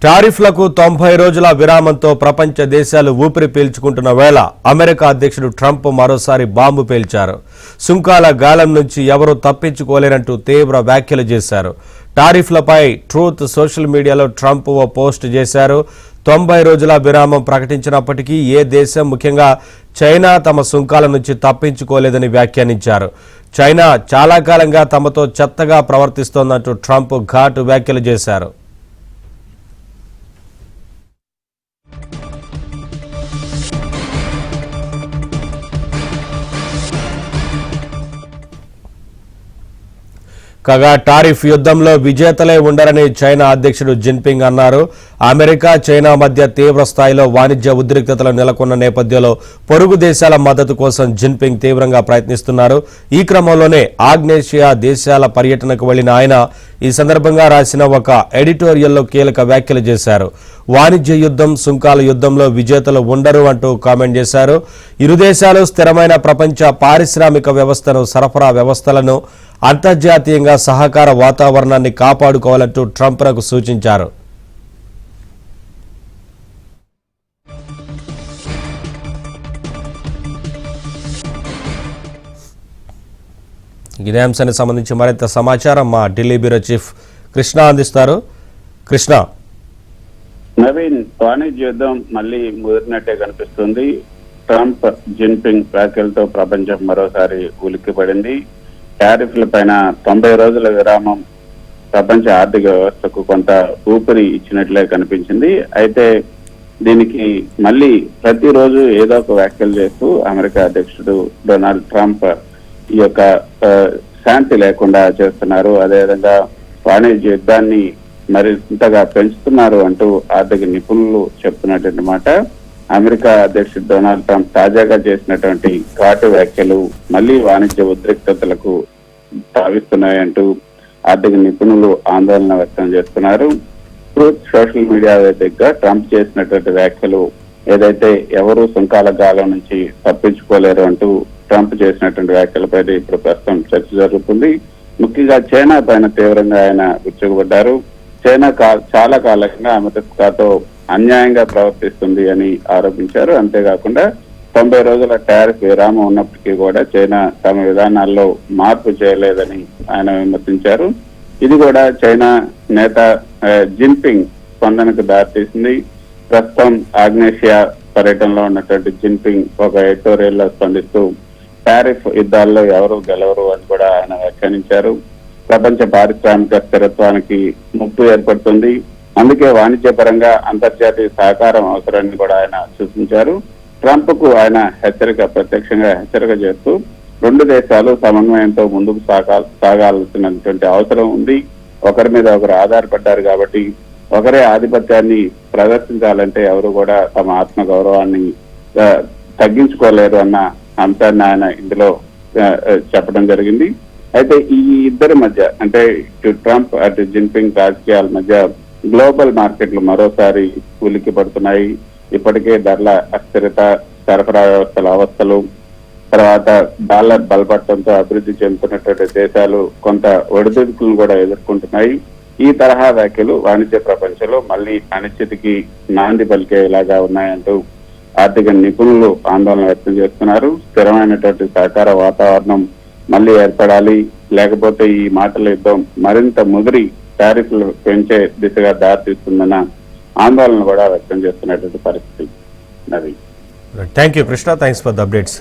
టారిఫ్లకు 90 రోజుల విరామంతో ప్రపంచ దేశాలు ఊపిరి పీల్చుకుంటున్న వేళ అమెరికా అధ్యక్షుడు ట్రంప్ మరోసారి బాంబు పేల్చారు. సుంకాల గాలం నుంచి ఎవరూ తప్పించుకోలేరంటూ తీవ్ర వ్యాఖ్యలు చేశారు. టారిఫ్లపై ట్రూత్ సోషల్ మీడియాలో ట్రంప్ ఓ పోస్ట్ చేశారు. 90 రోజుల విరామం ప్రకటించినప్పటికీ ఏ దేశం, ముఖ్యంగా చైనా తమ సుంకాల నుంచి తప్పించుకోలేదని వ్యాఖ్యానించారు. చైనా చాలా కాలంగా తమతో చెత్తగా ప్రవర్తిస్తోందంటూ ట్రంప్ ఘాటు వ్యాఖ్యలు చేశారు. కాగా టారిఫ్ యుద్ధంలో విజేతలే ఉండరని చైనా అధ్యక్షుడు జిన్పింగ్ అన్నారు. అమెరికా, చైనా మధ్య తీవ్ర స్థాయిలో వాణిజ్య ఉద్రిక్తతలు నెలకొన్న నేపథ్యంలో పొరుగు దేశాల మద్దతు కోసం జిన్పింగ్ తీవ్రంగా ప్రయత్నిస్తున్నారు. ఈ క్రమంలోనే ఆగ్నేషియా దేశాల పర్యటనకు వెళ్లిన ఆయన ఈ సందర్భంగా రాసిన ఒక ఎడిటోరియల్లో కీలక వ్యాఖ్యలు చేశారు. వాణిజ్య యుద్ధం, సుంకాల యుద్ధంలో విజేతలు ఉండరు అంటూ కామెంట్ చేశారు. ఇరు దేశాలు స్థిరమైన ప్రపంచ పారిశ్రామిక వ్యవస్థను, సరఫరా వ్యవస్థలను, అంతర్జాతీయంగా సహకార వాతావరణాన్ని కాపాడుకోవాలంటూ ట్రంప్కు సూచించారు. ఇదే అంశానికి సంబంధించి మరింత సమాచారం మా ఢిల్లీ బ్యూరో చీఫ్ కృష్ణ అందిస్తారు. కృష్ణ, నవీన్, వాణిజ్య యుద్ధం మళ్లీ ముదిరినట్టే కనిపిస్తుంది. ట్రంప్, జిన్పింగ్ వ్యాఖ్యలతో ప్రపంచం మరోసారి ఉలిక్కిపడింది. టారిఫ్ల పైన 90 రోజుల విరామం ప్రపంచ ఆర్థిక వ్యవస్థకు కొంత ఊపిరి ఇచ్చినట్లే కనిపించింది. అయితే దీనికి మళ్ళీ ప్రతిరోజు ఏదో ఒక వ్యాఖ్యలు చేస్తూ అమెరికా అధ్యక్షుడు డొనాల్డ్ ట్రంప్ ఈ యొక్క శాంతి లేకుండా చేస్తున్నారు. అదేవిధంగా వాణిజ్య యుద్ధాన్ని మరింతగా పెంచుతున్నారు అంటూ ఆర్థిక నిపుణులు చెప్తున్నటువంటి మాట. అమెరికా అధ్యక్షుడు డొనాల్డ్ ట్రంప్ తాజాగా చేసినటువంటి ఘాటు వ్యాఖ్యలు మళ్లీ వాణిజ్య ఉద్రిక్తతలకు తావిస్తున్నాయంటూ ఆర్థిక నిపుణులు ఆందోళన వ్యక్తం చేస్తున్నారు. ట్రూత్ సోషల్ మీడియా వేదికగా ట్రంప్ చేసినటువంటి వ్యాఖ్యలు ఏదైతే ఎవరు సుంకాల గాలం నుంచి తప్పించుకోలేరు అంటూ ట్రంప్ చేసినటువంటి వ్యాఖ్యలపై ఇప్పుడు ప్రస్తుతం చర్చ జరుగుతుంది. ముఖ్యంగా చైనా పైన తీవ్రంగా ఆయన విరుచుకుపడ్డారు. చైనా చాలా కాలంగా అమెరికాతో అన్యాయంగా ప్రవర్తిస్తుంది అని ఆరోపించారు. అంతేకాకుండా 90 రోజుల టారిఫ్ విరామం ఉన్నప్పటికీ కూడా చైనా తమ విధానాల్లో మార్పు చేయలేదని ఆయన విమర్శించారు. ఇది కూడా చైనా నేత జిన్పింగ్ స్పందనకు దారితీసింది. ప్రస్తుతం ఆగ్నేషియా పర్యటనలో ఉన్నటువంటి జిన్పింగ్ ఒక ఎడిటోరియల్లో స్పందిస్తూ టారిఫ్ యుద్ధాల్లో ఎవరు గెలవరు అని కూడా ఆయన వ్యాఖ్యానించారు. ప్రపంచ పారిశ్రామిక స్థిరత్వానికి ముప్పు ఏర్పడుతుంది, అందుకే వాణిజ్యపరంగా అంతర్జాతీయ సహకారం అవసరాన్ని కూడా ఆయన సూచించారు. ట్రంప్ కు ఆయన ప్రత్యక్షంగా హెచ్చరిక చేస్తూ రెండు దేశాలు సమన్వయంతో ముందుకు సాగాల్సినటువంటి అవసరం ఉంది. ఒకరి మీద ఒకరు ఆధారపడ్డారు కాబట్టి ఒకరే ఆధిపత్యాన్ని ప్రదర్శించాలంటే ఎవరు కూడా తమ ఆత్మ గౌరవాన్ని తగ్గించుకోలేరు అన్న అంశాన్ని ఆయన ఇందులో చెప్పడం జరిగింది. అయితే ఈ ఇద్దరి మధ్య, అంటే ఇటు ట్రంప్ అటు జిన్పింగ్ రాజకీయాల మధ్య గ్లోబల్ మార్కెట్లు మరోసారి ఉలిక్కి పడుతున్నాయి. ఇప్పటికే ధరల అస్థిరత, సరఫరా వ్యవస్థల అవస్థలు, తర్వాత డాలర్ బలపడటంతో అభివృద్ధి చెందుతున్నటువంటి దేశాలు కొంత ఒడిదుడుకులను కూడా ఎదుర్కొంటున్నాయి. ఈ తరహా వ్యాఖ్యలు వాణిజ్య ప్రపంచంలో మళ్లీ అనిశ్చితికి నాంది పలికేలాగా ఉన్నాయంటూ ఆర్థిక నిపుణులు ఆందోళన వ్యక్తం చేస్తున్నారు. స్థిరమైనటువంటి సహకార వాతావరణం మళ్లీ ఏర్పడాలి, లేకపోతే ఈ మాటల యుద్ధం మరింత ముదిరి టారిఫ్లు పెంచే దిశగా దారితీస్తుందన్న ఆందోళన కూడా వ్యక్తం చేస్తున్నటువంటి పరిస్థితి. Thank you Krishna, thanks for the updates.